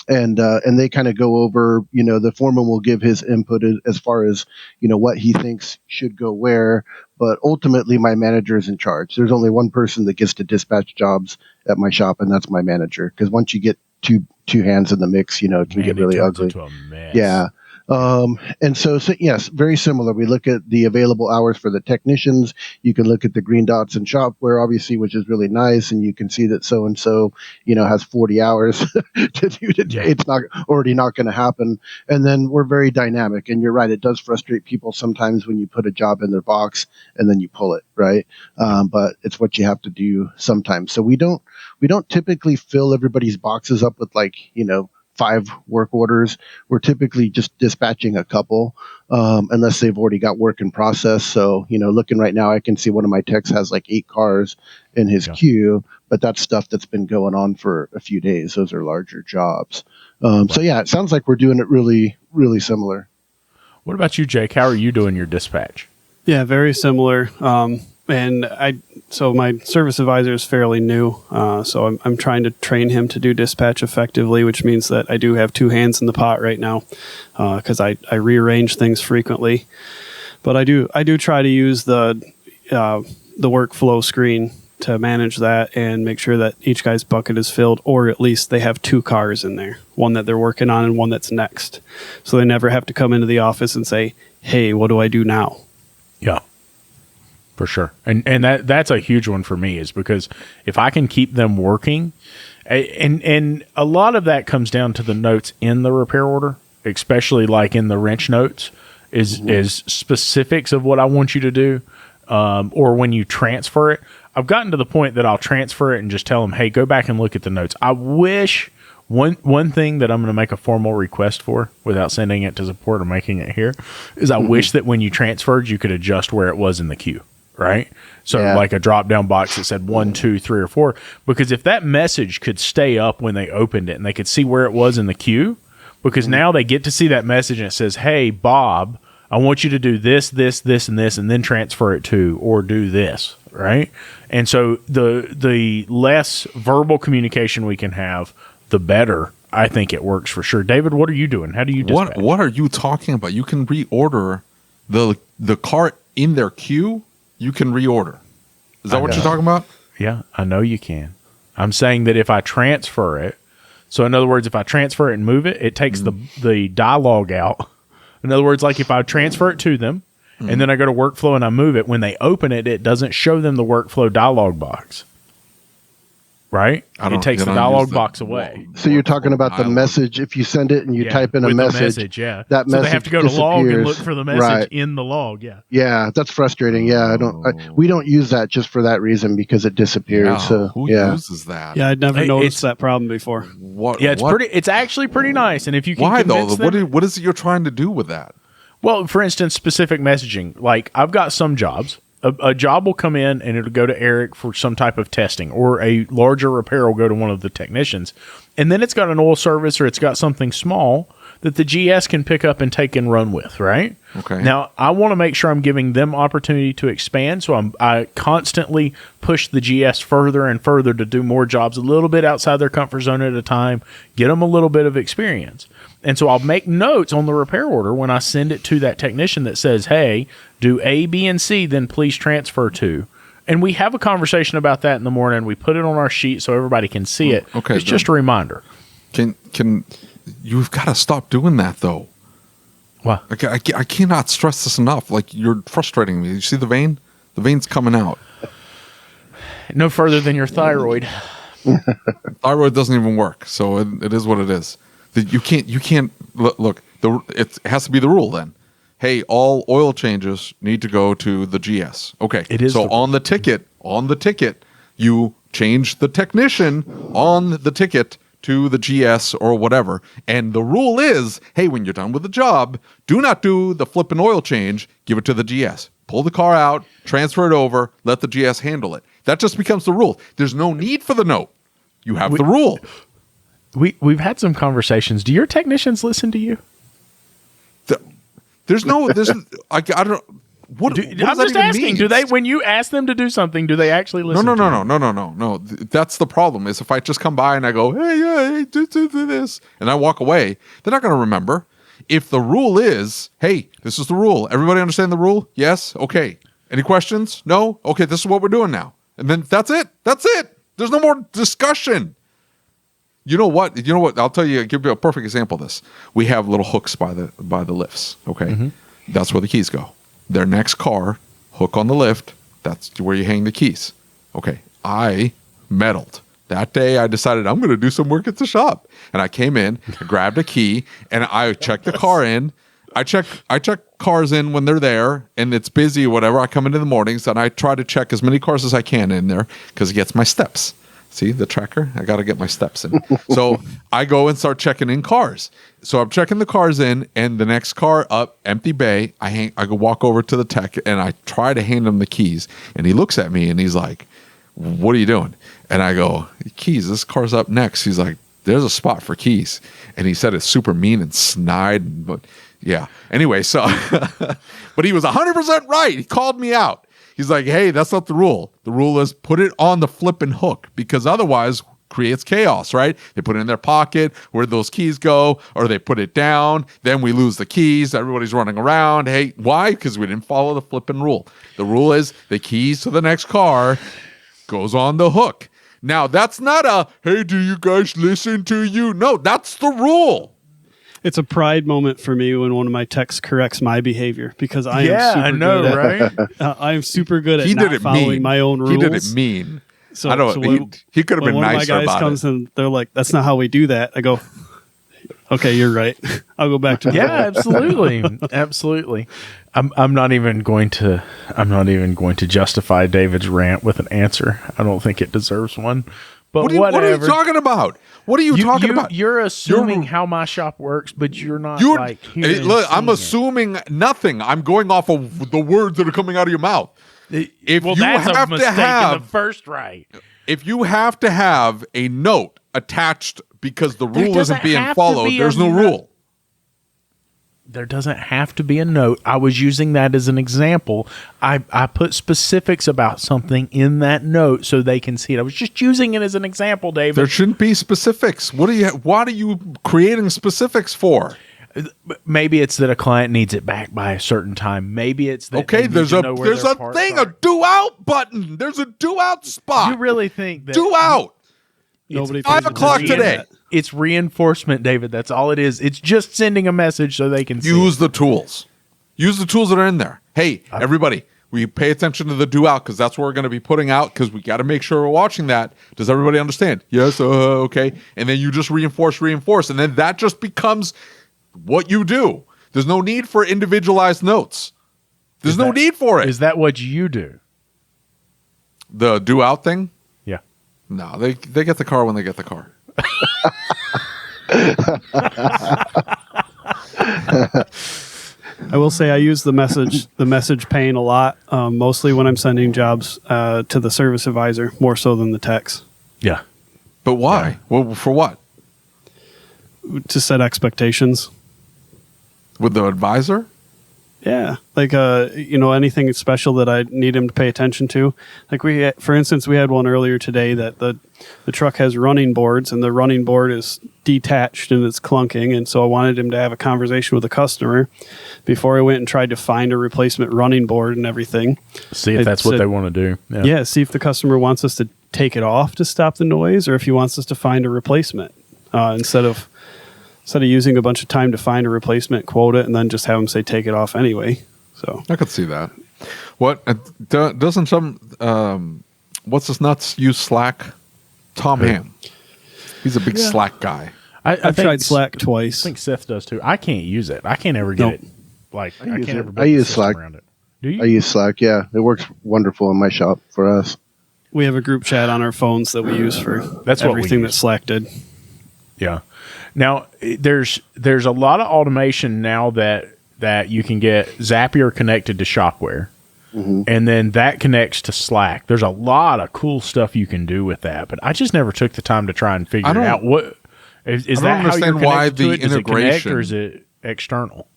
And they kind of go over, the foreman will give his input as far as, what he thinks should go where. But ultimately, my manager is in charge. There's only one person that gets to dispatch jobs at my shop, and that's my manager. Because once you get two hands in the mix, it can get really ugly. Into a mess. Yeah. And so yes, very similar. We look at the available hours for the technicians. You can look at the green dots in Shop-Ware, obviously, which is really nice. And you can see that so-and-so, has 40 hours to do today. Yeah. It's not going to happen. And then we're very dynamic. And you're right. It does frustrate people sometimes when you put a job in their box and then you pull it, right? But it's what you have to do sometimes. So we don't typically fill everybody's boxes up with 5 work orders. We're typically just dispatching a couple, unless they've already got work in process. So, looking right now, I can see one of my techs has 8 cars in his queue, but that's stuff that's been going on for a few days. Those are larger jobs. So yeah, it sounds like we're doing it really, really similar. What about you, Jake? How are you doing your dispatch? Yeah, very similar. So my service advisor is fairly new, so I'm trying to train him to do dispatch effectively, which means that I do have 2 hands in the pot right now, because I rearrange things frequently. But I do try to use the workflow screen to manage that and make sure that each guy's bucket is filled, or at least they have 2 cars in there, one that they're working on and one that's next, so they never have to come into the office and say, "Hey, what do I do now?" Yeah. For sure. And that's a huge one for me, is because if I can keep them working, and a lot of that comes down to the notes in the repair order, especially in the wrench notes, is specifics of what I want you to do, or when you transfer it. I've gotten to the point that I'll transfer it and just tell them, hey, go back and look at the notes. I wish one thing that I'm going to make a formal request for without sending it to support or making it here is I wish that when you transferred, you could adjust where it was in the queue. Right? So a drop down box that said 1, 2, 3, or 4, because if that message could stay up when they opened it and they could see where it was in the queue, because now they get to see that message and it says, hey, Bob, I want you to do this, this, this, and this, and then transfer it to, or do this. Right. And so the less verbal communication we can have, the better. I think it works for sure. David, what are you doing? How do you dispatch? What are you talking about? You can reorder the cart in their queue. You can reorder. Is that what you're talking about? Yeah, I know you can. I'm saying that if I transfer it, so in other words, if I transfer it and move it, it takes the dialogue out. In other words, if I transfer it to them and then I go to workflow and I move it, when they open it, it doesn't show them the workflow dialogue box. Right? It takes the dialogue box away. So you're talking about the message. If you send it and you type in a message, that message they have to go to log and look for the message in the log. Yeah. Yeah, that's frustrating. Yeah, we don't use that just for that reason, because it disappears. Yeah, so who uses that? Yeah, I'd never noticed that problem before. It's actually pretty nice. And if you can why though? them, what is it you're trying to do with that? Well, for instance, specific messaging. I've got some jobs. a job will come in and it'll go to Eric for some type of testing, or a larger repair will go to one of the technicians. And then it's got an oil service or it's got something small that the GS can pick up and take and run with, right? Okay. Now, I want to make sure I'm giving them opportunity to expand, so I constantly push the GS further and further to do more jobs a little bit outside their comfort zone at a time, get them a little bit of experience. And so I'll make notes on the repair order when I send it to that technician that says, hey, do A, B, and C, then please transfer to. And we have a conversation about that in the morning. We put it on our sheet so everybody can see it. Okay, it's just a reminder. Can you've got to stop doing that though? Why? I cannot stress this enough. Like, you're frustrating me. You see the vein? The vein's coming out. No further than your thyroid. Thyroid doesn't even work, so it is what it is. You can't look. It has to be the rule then. Hey, all oil changes need to go to the GS. Okay, it is. So on the ticket, you change the technician on the ticket to the GS or whatever. And the rule is, hey, when you're done with the job, do not do the flipping oil change. Give it to the GS. Pull the car out, transfer it over, let the GS handle it. That just becomes the rule. There's no need for the note. You have the rule. We've had some conversations. Do your technicians listen to you? There's I don't. What I'm does that just even asking. mean? Do they, when you ask them to do something, do they actually listen? No. That's the problem. Is if I just come by and I go, hey, do this, and I walk away, they're not going to remember. If the rule is, hey, this is the rule. Everybody understand the rule? Yes. Okay. Any questions? No. Okay. This is what we're doing now, and then that's it. That's it. There's no more discussion. You know what? I'll tell you. I'll give you a perfect example of this. We have little hooks by the lifts. Okay, Mm-hmm. That's where the keys go. Their next car, hook on the lift. That's where you hang the keys. Okay, I meddled. That day, I decided I'm going to do some work at the shop, and I came in, grabbed a key, and I checked the car in. I check cars in when they're there, and it's busy or whatever. I come in the mornings, and I try to check as many cars as I can in there because it gets my steps. See the tracker? I got to get my steps in. So I go and start checking in cars. So I'm checking the cars in, and the next car up, empty bay. I go walk over to the tech, and I try to hand him the keys, and he looks at me, and he's like, "What are you doing?" And I go, "Keys. This car's up next." He's like, "There's a spot for keys," and he said it's super mean and snide, but yeah. Anyway, so but he was 100% right. He called me out. He's like, hey, that's not the rule. The rule is put it on the flipping hook, because otherwise creates chaos, right? They put it in their pocket, where those keys go, or they put it down. Then we lose the keys. Everybody's running around. Hey, why? Because we didn't follow the flipping rule. The rule is the keys to the next car goes on the hook. Now, that's not a, hey, do you guys listen to you? No, that's the rule. It's a pride moment for me when one of my techs corrects my behavior, because I am super good at, right? I'm super good at not following my own rules. He didn't mean. So, I don't. He could have been nicer about it. When one of my guys comes and they're like, "That's not how we do that," I go, "Okay, you're right. I'll go back to absolutely. I'm not even going to justify David's rant with an answer. I don't think it deserves one. But what are you talking about? What are you talking about? You're assuming how my shop works, but you're not like here. Look, I'm assuming nothing. I'm going off of the words that are coming out of your mouth. If you that's have a mistake to have in the first right. If you have to have a note attached because the rule isn't being followed, there's no rule. There doesn't have to be a note. I was using that as an example. I put specifics about something in that note so they can see it. I was just using it as an example, David. There shouldn't be specifics. What are you creating specifics for? Maybe it's that a client needs it back by a certain time. Maybe it's that there's a do out button. There's a do out spot. You really think that do out? Nobody 5 o'clock today. It's reinforcement, David. That's all it is. It's just sending a message so they can use the tools. Use the tools that are in there. Hey, everybody, we pay attention to the do out, because that's what we're going to be putting out, because we got to make sure we're watching that. Does everybody understand? Yes. Okay. And then you just reinforce, and then that just becomes what you do. There's no need for individualized notes. There's no need for it. Is that what you do? The do out thing? Yeah. No, they get the car when they get the car. I will say I use the message pane a lot, mostly when I'm sending jobs to the service advisor, more so than the techs. Yeah. But why? Well, for what? To set expectations. With the advisor? Yeah, like anything special that I need him to pay attention to. Like for instance, we had one earlier today that the truck has running boards, and the running board is detached and it's clunking, and so I wanted him to have a conversation with the customer before I went and tried to find a replacement running board and everything. See if that's what they want to do. Yeah, see if the customer wants us to take it off to stop the noise, or if he wants us to find a replacement instead of using a bunch of time to find a replacement, quote it, and then just have them say take it off anyway. So I could see that. What doesn't some what's his nuts use Slack? Tom Ham. He's a big Slack guy. I've tried Slack twice. I think Seth does too. I can't use it. I can't ever get it. Like I can't ever. I use Slack. Around it. Do you? I use Slack. Yeah, it works wonderful in my shop for us. We have a group chat on our phones that we use for everything that Slack did. Yeah. Now there's a lot of automation now that you can get Zapier connected to Shop-Ware, and then that connects to Slack. There's a lot of cool stuff you can do with that, but I just never took the time to try and figure it out. What is that? How you're connected to it? Does it connect, or is it external?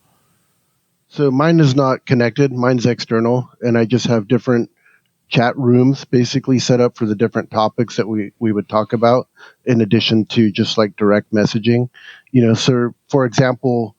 So mine is not connected. Mine's external, and I just have different chat rooms basically set up for the different topics that we would talk about, in addition to just like direct messaging. So for example,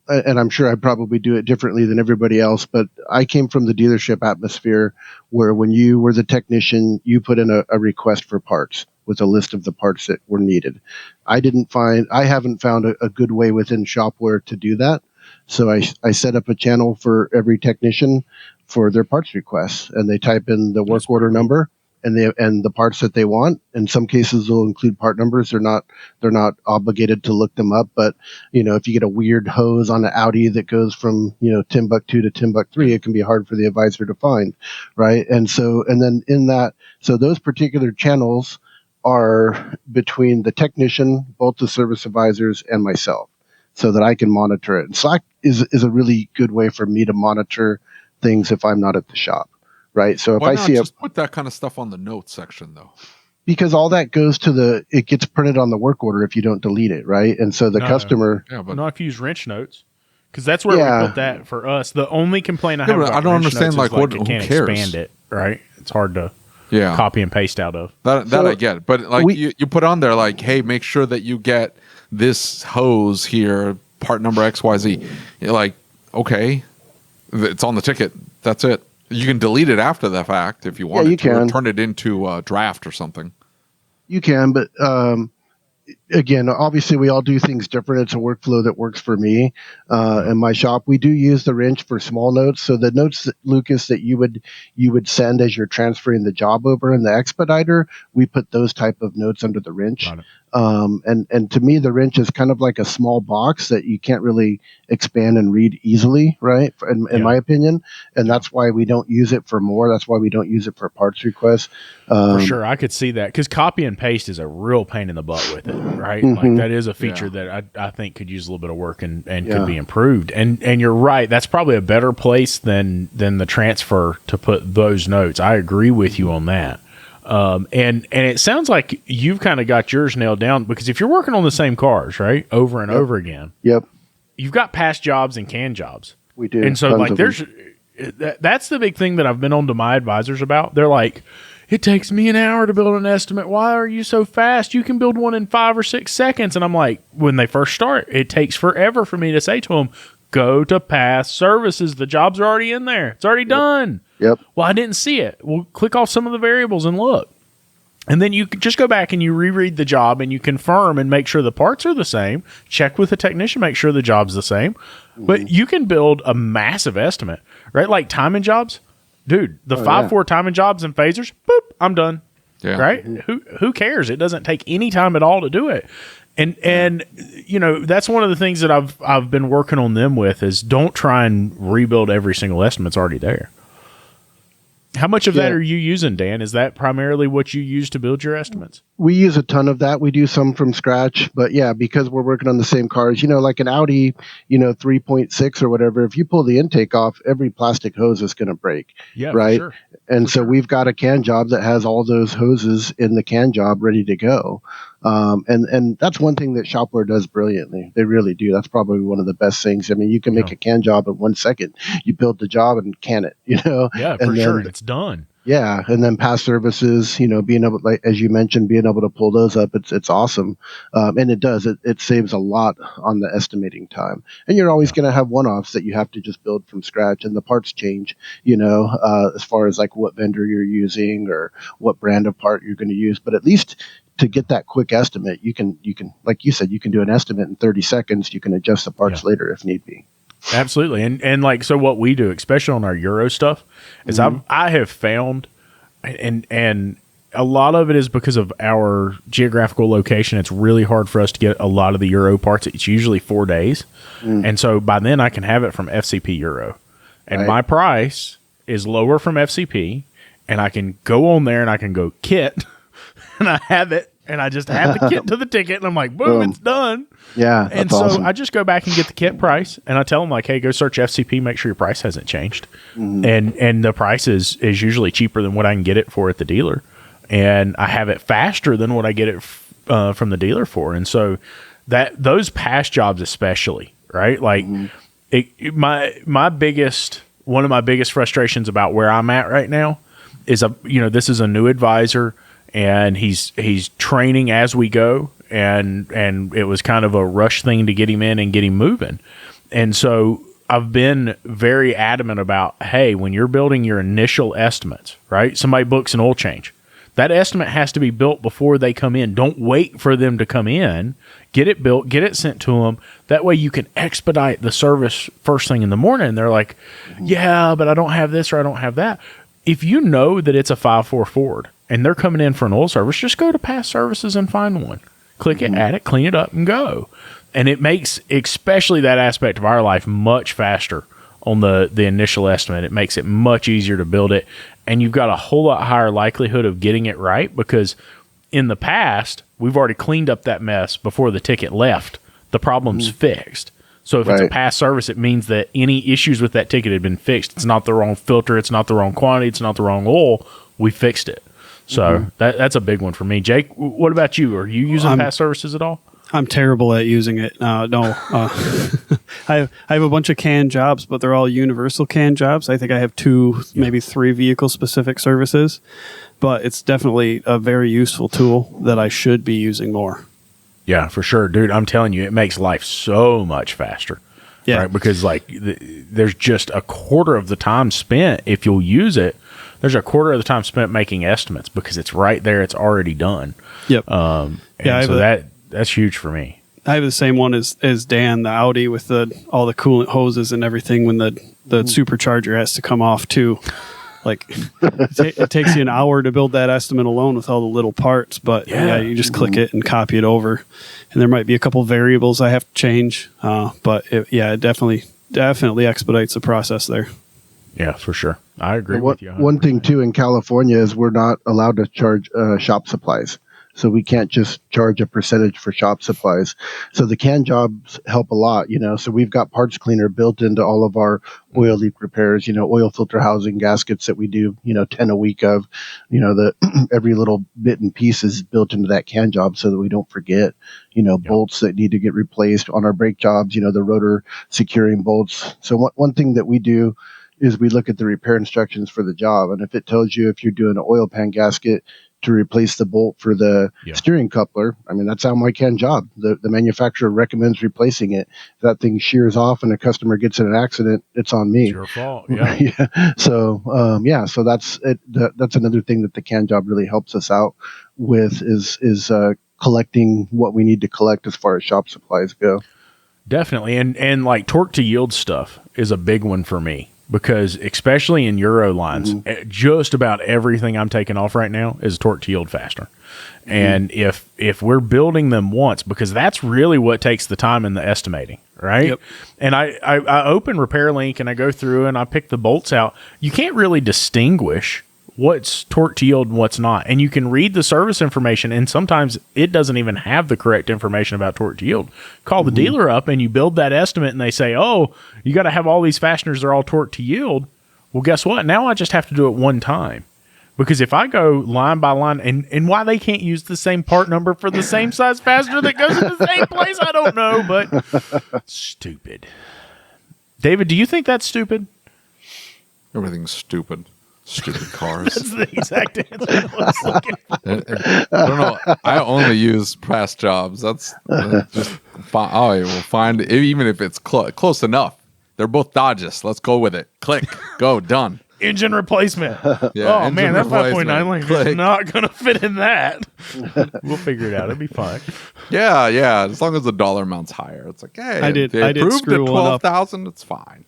and I'm sure I probably do it differently than everybody else, but I came from the dealership atmosphere where when you were the technician, you put in a request for parts with a list of the parts that were needed. I haven't found a good way within Shop-Ware to do that. So I set up a channel for every technician for their parts requests, and they type in the work order number and the parts that they want. In some cases, they'll include part numbers. They're not obligated to look them up. But if you get a weird hose on an Audi that goes from Timbuktu to Timbuktu, it can be hard for the advisor to find, right? And then in that, so those particular channels are between the technician, both the service advisors, and myself, so that I can monitor it. And Slack is a really good way for me to monitor things if I'm not at the shop, right? So if Why I not see just put that kind of stuff on the notes section, though? Because all that goes to it gets printed on the work order if you don't delete it, right? And so the customer, but not if you use wrench notes, because that's where we put that for us. The only complaint I have about I don't wrench understand notes is what it who can't cares? expand it, right? It's hard to copy and paste out of. That I get, but you put on there like, hey, make sure that you get this hose here, part number XYZ. You're like, okay, it's on the ticket. That's it. You can delete it after the fact if you want to, or turn it into a draft or something. You can, but again, obviously we all do things different. It's a workflow that works for me. In my shop, we do use the wrench for small notes. So the notes, Lucas, that you would send as you're transferring the job over in the expediter, we put those type of notes under the wrench. And to me, the wrench is kind of like a small box that you can't really expand and read easily, right? In my opinion. And that's why we don't use it for more. That's why we don't use it for parts requests. For sure. I could see that, because copy and paste is a real pain in the butt with it, right? Like that is a feature that I think could use a little bit of work and could be improved. And you're right. That's probably a better place than the transfer to put those notes. I agree with you on that. And it sounds like you've kind of got yours nailed down, because if you're working on the same cars, right, over and over again, you've got past jobs and canned jobs. We do. And so like that's the big thing that I've been on to my advisors about. They're like, it takes me an hour to build an estimate. Why are you so fast? You can build one in 5 or 6 seconds. And I'm like, when they first start, it takes forever for me to say to them, go to past services. The jobs are already in there. It's already done. Yep. Well, I didn't see it. Well, click off some of the variables and look. And then you just go back and you reread the job and you confirm and make sure the parts are the same. Check with the technician, make sure the job's the same. But you can build a massive estimate, right? Like timing jobs. Dude, the 5-4 timing jobs and phasers, boop, I'm done. Yeah. Right? Who cares? It doesn't take any time at all to do it. And that's one of the things that I've been working on them with is don't try and rebuild every single estimate that's already there. How much of that are you using, Dan? Is that primarily what you use to build your estimates? we use a ton of that. We do some from scratch, but yeah, because we're working on the same cars, like an Audi, 3.6 or whatever, if you pull the intake off, every plastic hose is going to break. Yeah, right. for sure. And so we've got a can job that has all those hoses in the can job ready to go. And that's one thing that Shop-Ware does brilliantly. They really do. That's probably one of the best things. I mean, you can make a can job in 1 second. You build the job and can it, Yeah, and for sure. And it's done. Yeah, and then past services, being able, like as you mentioned, being able to pull those up, it's awesome, and it does. It saves a lot on the estimating time. And you're always going to have one-offs that you have to just build from scratch, and the parts change. As far as like what vendor you're using or what brand of part you're going to use, but at least to get that quick estimate, you can, like you said, you can do an estimate in 30 seconds. You can adjust the parts later if need be. Absolutely. And like, so what we do, especially on our Euro stuff, is I have found, and a lot of it is because of our geographical location. It's really hard for us to get a lot of the Euro parts. It's usually 4 days. And so by then I can have it from FCP Euro. And my price is lower from FCP, and I can go on there and I can go kit and I have it. And I just add the kit to the ticket, and I'm like, boom, it's done. Yeah, and so awesome. I just go back and get the kit price, and I tell them, like, hey, go search FCP, make sure your price hasn't changed. And the price is usually cheaper than what I can get it for at the dealer. And I have it faster than what I get it from the dealer for. And so those past jobs especially, right? Like, my biggest, one of my biggest frustrations about where I'm at right now is, this is a new advisor, and he's training as we go, and it was kind of a rush thing to get him in and get him moving. And so I've been very adamant about, hey, when you're building your initial estimates, right? Somebody books an oil change. That estimate has to be built before they come in. Don't wait for them to come in. Get it built, get it sent to them. That way you can expedite the service first thing in the morning. And they're like, yeah, but I don't have this or I don't have that. If you know that it's a 5.4 Ford and they're coming in for an oil service, just go to past services and find one. Click it, add it, clean it up, and go. And it makes, especially that aspect of our life, much faster on the initial estimate. It makes it much easier to build it. And you've got a whole lot higher likelihood of getting it right, because in the past, we've already cleaned up that mess before the ticket left. The problem's fixed. So if it's a past service, it means that any issues with that ticket had been fixed. It's not the wrong filter. It's not the wrong quantity. It's not the wrong oil. We fixed it. So that's a big one for me. Jake, what about you? Are you using past services at all? I'm terrible at using it. No. I have a bunch of canned jobs, but they're all universal canned jobs. I think I have 2, maybe 3 vehicle-specific services. But it's definitely a very useful tool that I should be using more. Yeah, for sure. Dude, I'm telling you, it makes life so much faster. Yeah. Right? Because, like, there's just a quarter of the time spent, if you'll use it, there's a quarter of the time spent making estimates because it's right there. It's already done. Yep. That's huge for me. I have the same one as Dan, the Audi, with all the coolant hoses and everything when the supercharger has to come off too. Like it takes you an hour to build that estimate alone with all the little parts, but you just click it and copy it over. And there might be a couple variables I have to change, but it definitely expedites the process there. Yeah, for sure. I agree with you. 100%. One thing too in California is we're not allowed to charge shop supplies. So we can't just charge a percentage for shop supplies. So the can jobs help a lot, So we've got parts cleaner built into all of our oil leak repairs, oil filter housing gaskets that we do, 10 a week of, every little bit and piece is built into that can job so that we don't forget, bolts that need to get replaced on our brake jobs, the rotor securing bolts. So one thing that we do is we look at the repair instructions for the job. And if it tells you if you're doing an oil pan gasket to replace the bolt for the steering coupler, I mean, that's on my can job. The manufacturer recommends replacing it. If that thing shears off and a customer gets in an accident, it's on me. It's your fault. Yeah. So, so that's it. That's another thing that the can job really helps us out with is collecting what we need to collect as far as shop supplies go. Definitely. And like torque to yield stuff is a big one for me. Because especially in Euro lines, just about everything I'm taking off right now is torque to yield faster. And if we're building them once, because that's really what takes the time in the estimating, right? Yep. And I open Repair Link and I go through and I pick the bolts out. You can't really distinguish what's torque to yield and what's not. And you can read the service information, and sometimes it doesn't even have the correct information about torque to yield. Call the dealer up, and you build that estimate, and they say, oh, you got to have all these fasteners, they're all torque to yield. Well, guess what? Now I just have to do it one time. Because if I go line by line, and why they can't use the same part number for the same size fastener that goes in the same place, I don't know, but stupid. David, do you think that's stupid? Everything's stupid. Stupid cars. That's the exact answer I was looking for. I don't know. I only use past jobs. That's just fine. I will find, even if it's close enough. They're both Dodges. Let's go with it. Click. Go. Done. Engine replacement. Yeah, oh, man, that 5.9 link Click. is not going to fit in that. We'll figure it out. It'll be fine. Yeah. As long as the dollar amount's higher. It's like, hey, I did approved screw at one up. 12,000. It's fine.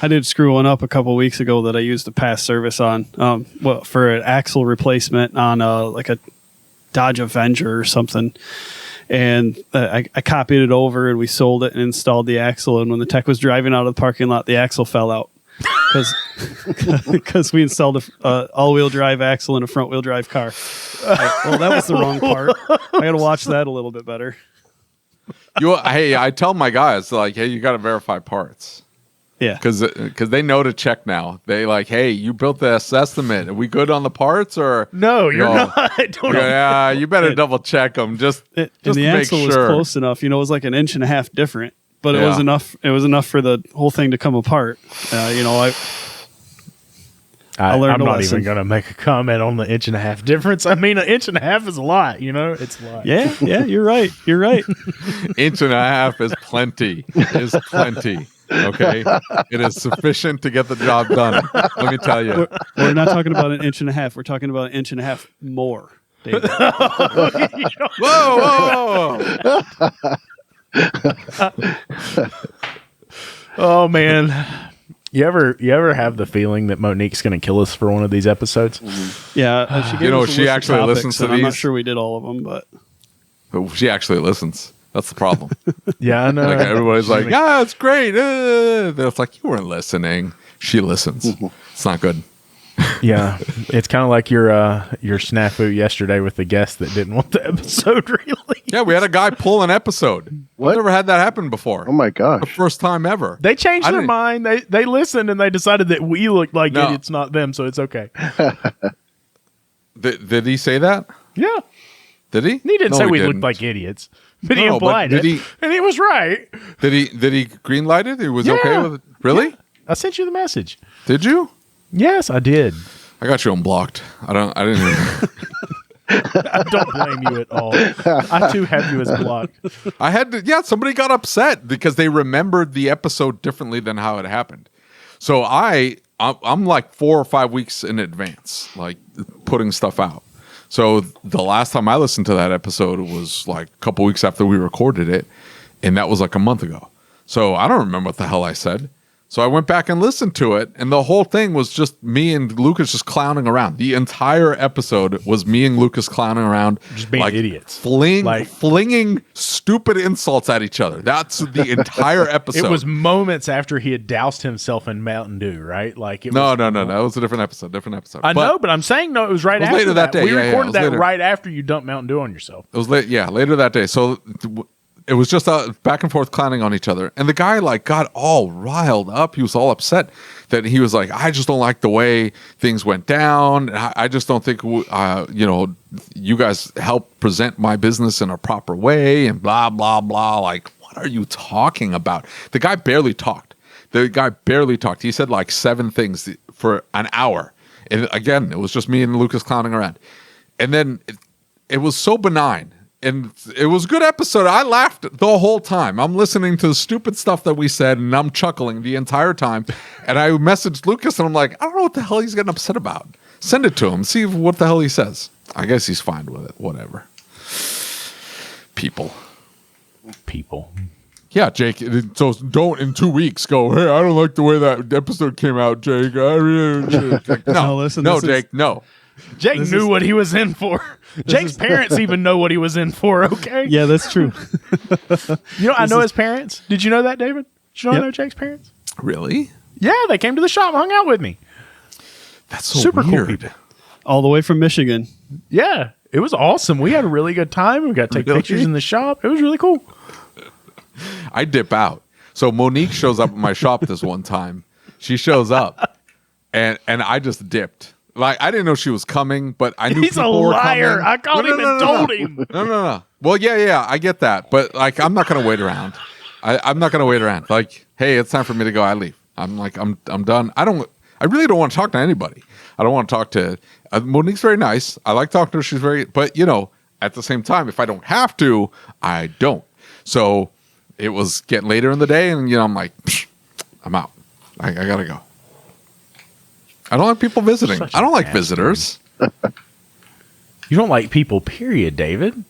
I did screw one up a couple weeks ago that I used a past service on, for an axle replacement on like a Dodge Avenger or something. And I copied it over, and we sold it and installed the axle. And when the tech was driving out of the parking lot, the axle fell out because we installed a all-wheel drive axle in a front-wheel drive car. Well, that was the wrong part. I got to watch that a little bit better. Hey, I tell my guys, like, hey, you got to verify parts. Yeah. Because they know to check now. They like, hey, you built this estimate. Are we good on the parts or No, you're not. Don't Yeah, you better double check them just And to the make axle sure. was close enough. It was like an inch and a half different, but it was Yeah. enough. It was enough for the whole thing to come apart. I learned I'm a not lesson. even going to make a comment on the inch and a half difference. I mean, an inch and a half is a lot, It's a lot. Yeah, you're right. You're right. Inch and a half is plenty. Is plenty. Okay, it is sufficient to get the job done. Let me tell you. We're not talking about an inch and a half. We're talking about an inch and a half more, David. Whoa! Oh, man. You ever have the feeling that Monique's going to kill us for one of these episodes? Yeah, she gave us a she list of actually topics, listens to and I'm not these. sure we did all of them, but She actually listens. That's the problem. Yeah, I know. Like everybody's like, yeah, it's great. It's like, you weren't listening. She listens. It's not good. Yeah, it's kind of like your snafu yesterday with the guest that didn't want the episode released. Yeah, we had a guy pull an episode. What? I've never had that happen before. Oh my The gosh. first time ever. They changed I their didn't- mind. They listened and they decided that we looked like No. idiots, not them. So it's okay. Did he say that? Yeah, Did he? he didn't No, say we didn't. looked like idiots, but he No, but implied did it, he- and he was right. Did he green light it? He was Yeah. okay with it? Really? I sent you the message. Did you? Yes, I did. I got you unblocked. I didn't even I don't blame you at all. I too have you as blocked. I had to, somebody got upset because they remembered the episode differently than how it happened. So I'm like 4 or 5 weeks in advance, like putting stuff out. So the last time I listened to that episode was like a couple weeks after we recorded it, and that was like a month ago. So I don't remember what the hell I said. So I went back and listened to it, and the whole thing was just me and Lucas just clowning around. The entire episode was me and Lucas clowning around. Just being idiots. Flinging stupid insults at each other. That's the entire episode. It was moments after he had doused himself in Mountain Dew, right? Like it No. was, That was a different episode. I know, but I'm saying no. It was right was after later that day. We Yeah, it recorded was that later. right after you dumped Mountain Dew on yourself. It was late. Yeah, later that day. So it was just back and forth clowning on each other. And the guy like got all riled up. He was all upset that he was like, I just don't like the way things went down. I just don't think, you guys help present my business in a proper way and blah, blah, blah. Like, what are you talking about? The guy barely talked. He said like 7 things for an hour. And again, it was just me and Lucas clowning around. And then it was so benign. And it was a good episode. I laughed the whole time. I'm listening to the stupid stuff that we said, and I'm chuckling the entire time. And I messaged Lucas, and I'm like, I don't know what the hell he's getting upset about. Send it to him. See what the hell he says. I guess he's fine with it. Whatever. People. Yeah, Jake. So don't in 2 weeks go, hey, I don't like the way that episode came out, Jake. No, listen, no, this is- Jake, no. Jake knew what he was in for. Jake's parents even know what he was in for, okay? Yeah, that's true. I know his parents. Did you know that, David? Did you know I know Jake's parents? Really? Yeah, they came to the shop and hung out with me. That's so Super weird. cool people. All the way from Michigan. Yeah, it was awesome. We had a really good time. We got to take Really? pictures in the shop. It was really cool. I dip out. So Monique shows up at my shop this one time. She shows up, and I just dipped. Like, I didn't know she was coming, but I knew He's a people were liar. coming. I called him and told him. No. Well, yeah, I get that, but like, I'm not gonna wait around. I'm not gonna wait around. Like, hey, it's time for me to go. I leave. I'm done. I really don't want to talk to anybody. I don't want to talk to Monique's very nice. I like talking to her. She's very, but at the same time, if I don't have to, I don't. So it was getting later in the day, and I'm like, I'm out. I gotta go. I don't like people visiting. Such I don't a like bastard. visitors. You don't like people, period, David.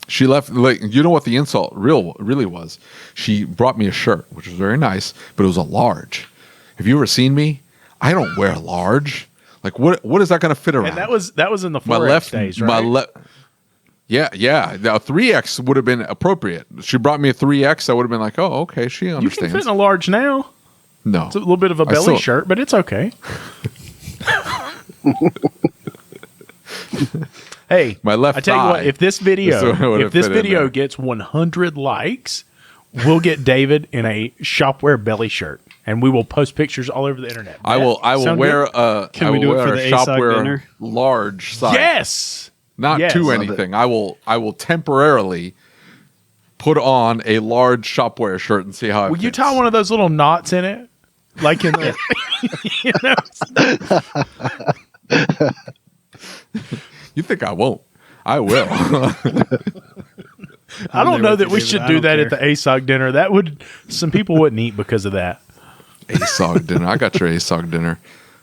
She left. Like, you know what the insult really was? She brought me a shirt, which was very nice, but it was a large. Have you ever seen me? I don't wear large. Like, what is that going to fit around? And that was in the 4X days, right? Yeah. Now 3X would have been appropriate. She brought me a 3X. I would have been like, oh, okay, she You understands. can fit in a large now. No, It's a little bit of a belly shirt, but it's okay. Hey, My left I tell you thigh what, if this is what video fit in there. gets 100 likes, we'll get David in a Shop-Ware belly shirt, and we will post pictures all over the internet. I will Sound wear good? a. Can I we will do it wear for a the ASOG Shop-Ware dinner? large size. Yes. Not Yes. to Love anything. I will temporarily put on a large Shop-Ware shirt and see how it Will you fits. tie one of those little knots in it? Like in the, You think I won't? I will. I don't know that we David. should I do don't that at care. the ASOG dinner. Some people wouldn't eat because of that. ASOG dinner. I got your ASOG dinner.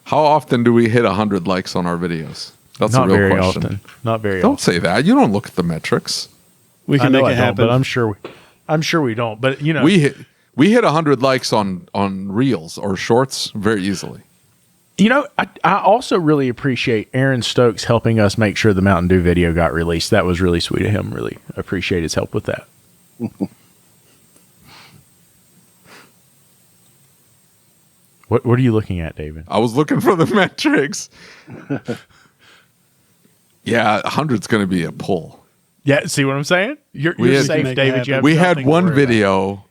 How often do we hit 100 likes on our videos? That's Not a real very question. often. Not very Don't often. say that. You don't look at the metrics. We I can know make I it don't, happen. but I'm sure we don't. But We hit 100 likes on reels or shorts very easily. I also really appreciate Aaron Stokes helping us make sure the Mountain Dew video got released. That was really sweet of him. Really appreciate his help with that. What are you looking at, David? I was looking for the metrics. Yeah, 100's going to be a pull. Yeah, see what I'm saying? You're had- safe, Make it David. You have happen. We had nothing to one worry about. video.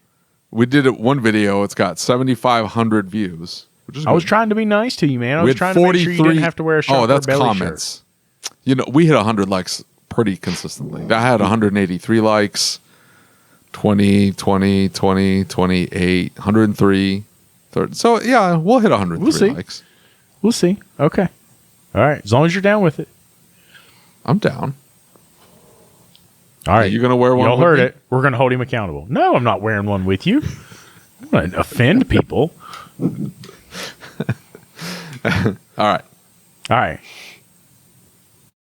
We did it one video. It's got 7,500 views, which is I was good. trying to be nice to you, man. I We was had trying to make sure you didn't have to wear a shirt. Oh, that's or a belly comments. We hit 100 likes pretty consistently. That had 183 likes, 20, 20, 20, 28, 103. 30. So, yeah, we'll hit 103 We'll see. likes. Shirt. We'll see. Okay. All right. As long as you're down with it. I'm down. All right. You going to wear one Y'all with heard me? it. We're going to hold him accountable. No, I'm not wearing one with you. I'm going to offend people. All right. All right.